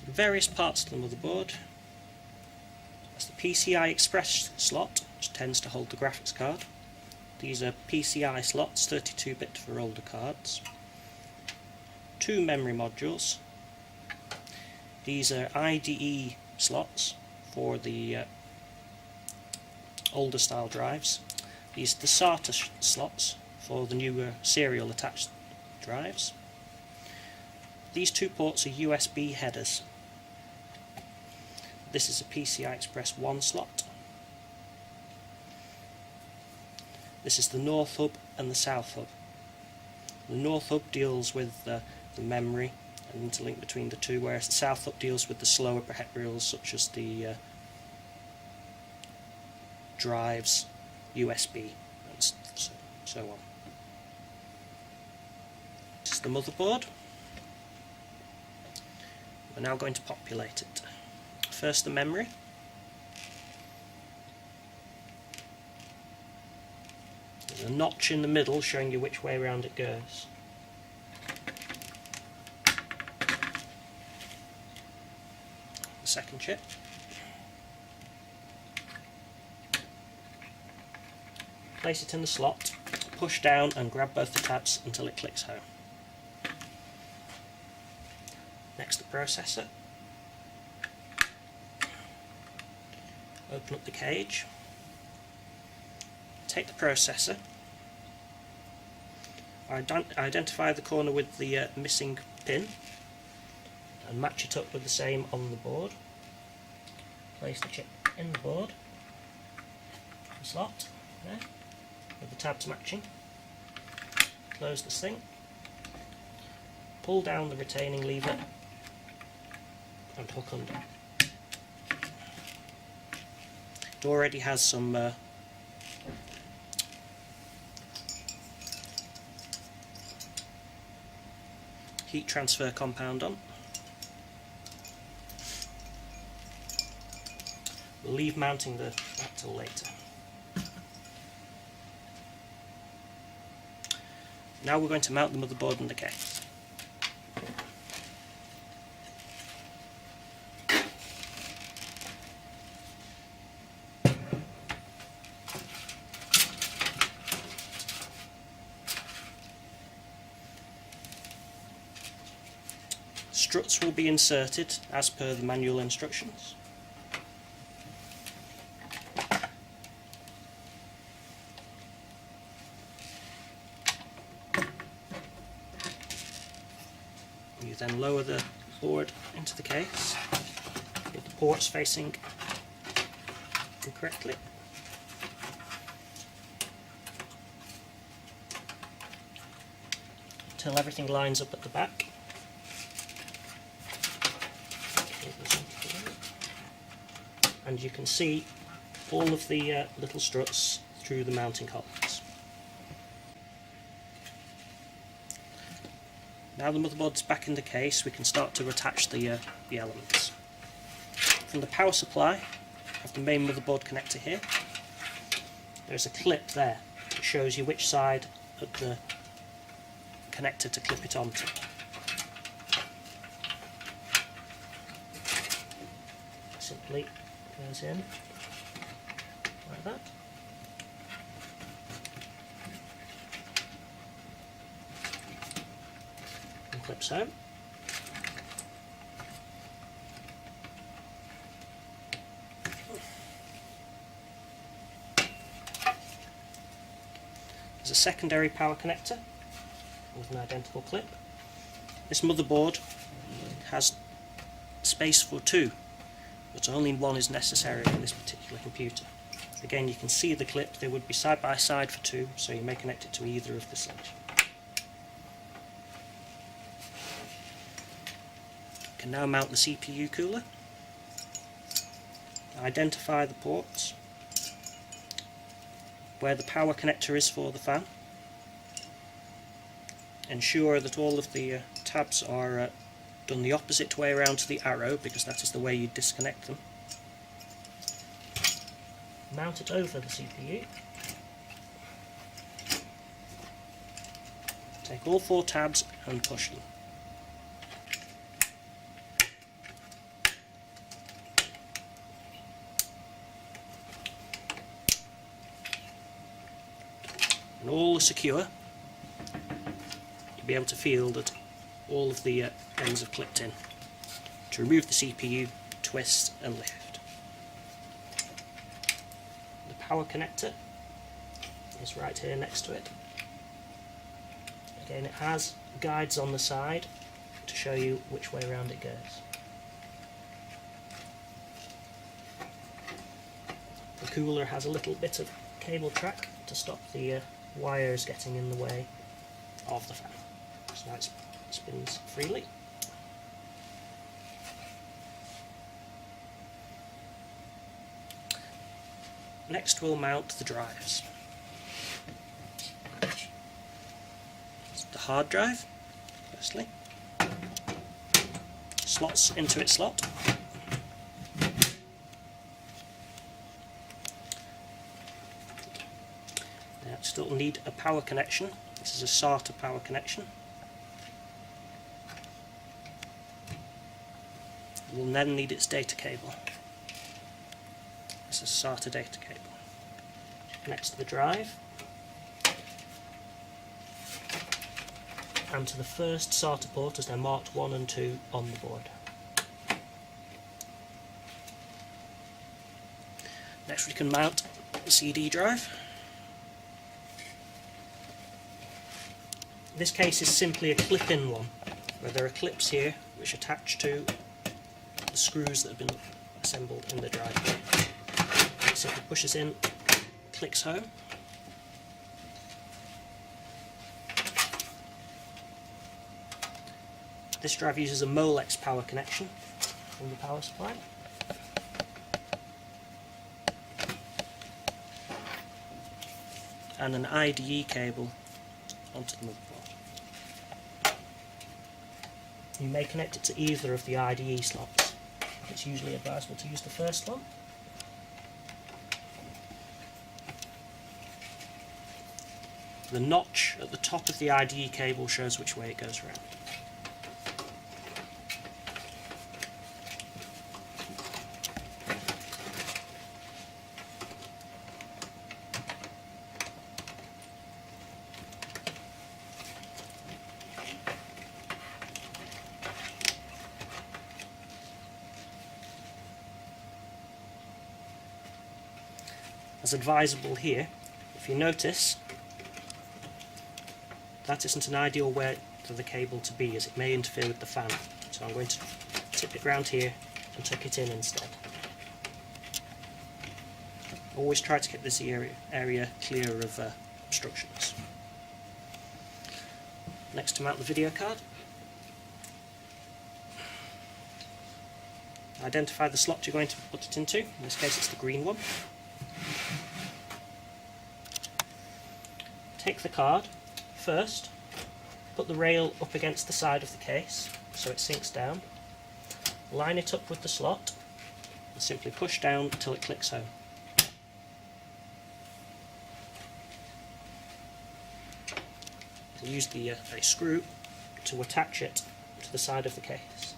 Various parts of the motherboard. That's the PCI Express slot, which tends to hold the graphics card. These are PCI slots, 32-bit for older cards. 2 memory modules. These are IDE slots for the older style drives. These are the SATA slots for the newer serial attached drives. These 2 ports are USB headers. This is a PCI Express 1 slot. This is the North hub and the South hub. The North hub deals with the memory and interlink between the two, whereas the South hub deals with the slower peripherals such as the drives, USB, and so on. This is the motherboard. We're now going to populate it. First the memory. There's a notch in the middle showing you which way around it goes. The second chip. Place it in the slot, push down and grab both the tabs until it clicks home. Next the processor. Open up the cage. Take the processor. Identify the corner with the missing pin and match it up with the same on the board. Place the chip in the board, the slot there, with the tabs matching. Close this thing. Pull down the retaining lever and hook under. It already has some heat transfer compound on. We'll leave mounting that till later. Now we're going to mount the motherboard in the case. Struts will be inserted as per the manual instructions. You then lower the board into the case with the ports facing correctly. Until everything lines up at the back. And you can see all of the little struts through the mounting holes. Now the motherboard's back in the case, we can start to attach the elements. From the power supply, I have the main motherboard connector here. There's a clip there that shows you which side of the connector to clip it onto. Simply goes in like that. And clips home. There's a secondary power connector with an identical clip. This motherboard has space for 2. But only 1 is necessary in this particular computer. Again, you can see the clip, they would be side by side for 2, so you may connect it to either of the slits. You can now mount the CPU cooler. Identify the ports, where the power connector is for the fan. Ensure that all of the tabs are done the opposite way around to the arrow, because that is the way you disconnect them. Mount it over the CPU. Take all 4 tabs and push them. all are secure, you'll be able to feel that all of the ends have clipped in. To remove the CPU, twist and lift. The power connector is right here next to it. Again, it has guides on the side to show you which way around it goes. The cooler has a little bit of cable track to stop the wires getting in the way of the fan, so now it spins freely. Next we'll mount the drives. The hard drive, firstly, slots into its slot. Now still need a power connection. This is a SATA power connection. We'll then need its data cable. This is a SATA data cable. Connects to the drive and to the first SATA port as they're marked 1 and 2 on the board. Next we can mount the CD drive. This case is simply a clip-in one, where there are clips here which attach to the screws that have been assembled in the drive. It simply pushes in, clicks home. This drive uses a Molex power connection from the power supply. And an IDE cable onto the motherboard. You may connect it to either of the IDE slots. It's usually advisable to use the first one. The notch at the top of the IDE cable shows which way it goes around. As advisable here, if you notice, that isn't an ideal way for the cable to be, as it may interfere with the fan. So I'm going to tip it round here and tuck it in instead. Always try to keep this area clear of obstructions. Next, to mount the video card. Identify the slot you're going to put it into. In this case it's the green one. Take the card. First, put the rail up against the side of the case so it sinks down. Line it up with the slot and simply push down until it clicks home. Use the a screw to attach it to the side of the case.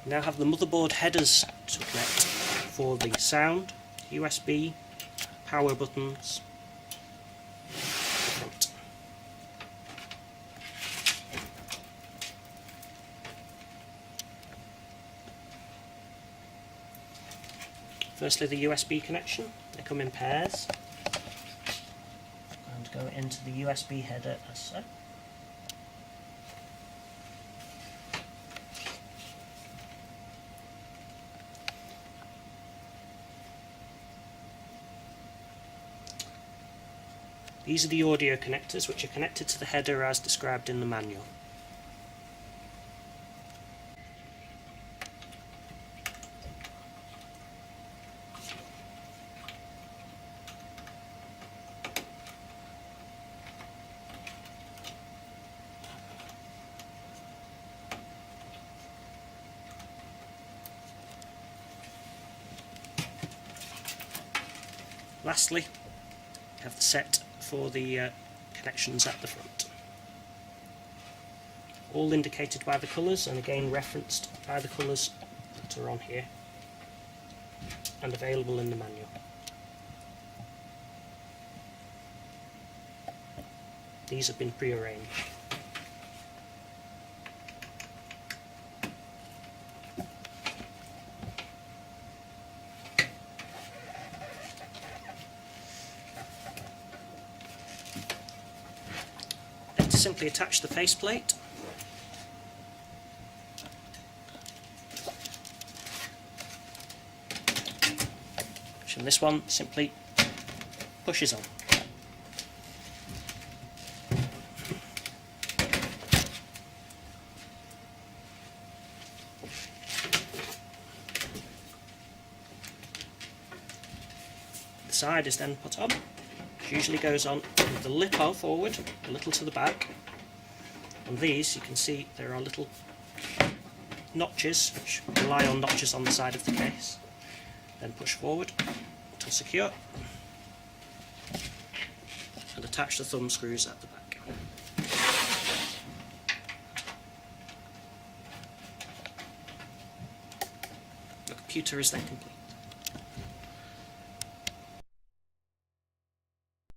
Now have the motherboard headers to connect for the sound, USB, power buttons, the front. Firstly, the USB connection. They come in pairs and go into the USB header as so. These are the audio connectors, which are connected to the header as described in the manual. Lastly, you have the set for the connections at the front. All indicated by the colours, and again referenced by the colours that are on here and available in the manual. These have been pre-arranged. Then to simply attach the faceplate, and this one simply pushes on. The side is then put on. It usually goes on with the lip forward, a little to the back. On these you can see there are little notches which rely on notches on the side of the case. Then push forward to secure and attach the thumb screws at the back. The computer is then complete.